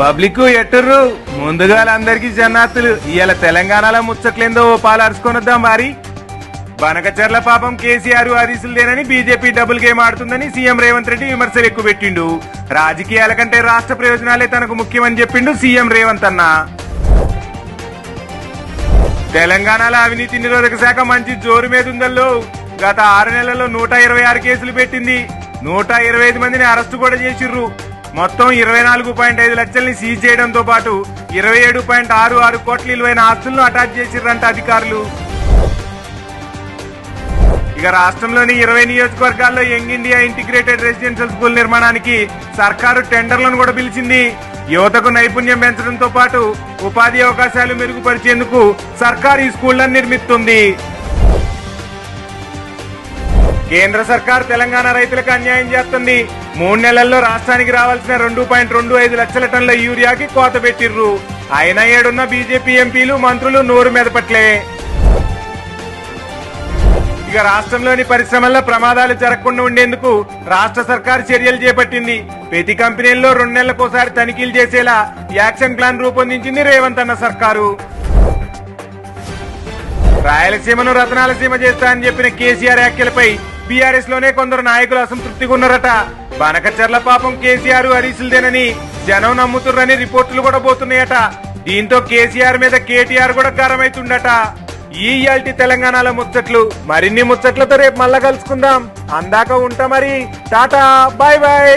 Public ఎట్టుర్రు ముందుగా అందరికి జన్నాతులు ఇవాళ తెలంగాణలో ముచ్చట్లేందో ఓ పాలు అరుచుకొనొద్దాం మరి. బనకచర్ల పాపం కేసీఆర్ హరీసులదేనని బీజేపీ డబుల్ గేమ్ ఆడుతుందని సీఎం రేవంత్ రెడ్డి విమర్శలు ఎక్కువ పెట్టిండు. రాజకీయాల కంటే రాష్ట్ర ప్రయోజనాలే తనకు ముఖ్యమని చెప్పిండు సీఎం రేవంత్ అన్న. తెలంగాణలో అవినీతి నిరోధక శాఖ మంచి జోరు మీద ఉందల్లో. గత 6 నెలల్లో 126 కేసులు పెట్టింది. 125 మందిని అరెస్టు కూడా చేసిర్రు. మొత్తం 24.5 లక్షల్ని సీజ్ చేయడంతో పాటు 27.66 కోట్ల విలువైన ఆస్తులను అటాచ్ చేసిర్రంట అధికారులు. ఇక రాష్ట్రంలోని 20 నియోజకవర్గాల్లో young India integrated residential school నిర్మాణానికి సర్కారు టెండర్లను కూడా పిలిచింది. యువతకు నైపుణ్యం పెంచడంతో పాటు ఉపాధి అవకాశాలు మెరుగుపరిచేందుకు సర్కారు ఈ స్కూళ్లను నిర్మిస్తుంది. కేంద్ర సర్కార్ తెలంగాణ రైతులకు అన్యాయం చేస్తుంది. 3 నెలల్లో రాష్ట్రానికి రావాల్సిన 2.25 లక్షల టన్నుల యూరియాకి కోత పెట్టిర్రు. అయినా ఏడున్న బీజేపీ ఎంపీలు మంత్రులు నోరు మెదపట్లే. ఇక రాష్ట్రంలోని పరిశ్రమల్లో ప్రమాదాలు జరగకుండా ఉండేందుకు రాష్ట్ర సర్కార్ చర్యలు చేపట్టింది. ప్రతి కంపెనీల్లో 2 నెలలకోసారి తనిఖీలు చేసేలా యాక్షన్ ప్లాన్ రూపొందించింది రేవంత్ అన్న సర్కారు. రాయలసీమను రతనాలసీమ చేస్తా అని చెప్పిన కేసీఆర్ వ్యాఖ్యలపై బీఆర్ఎస్ లోనే కొందరు నాయకులు అసంతృప్తిగా ఉన్నారట. బనకచర్ల పాపం కేసీఆర్ హరీసులదేనని జనం నమ్ముతుర్రని రిపోర్టులు కూడా పోతున్నాయట. దీంతో కేసీఆర్ మీద కేటీఆర్ కూడా గరమైతుండట. ఇయాల్టి తెలంగాణలో ముచ్చట్లు. మరిన్ని ముచ్చట్లతో రేపు మళ్ళా కలుసుకుందాం. అందాక ఉంటా మరి. Tata, bye bye.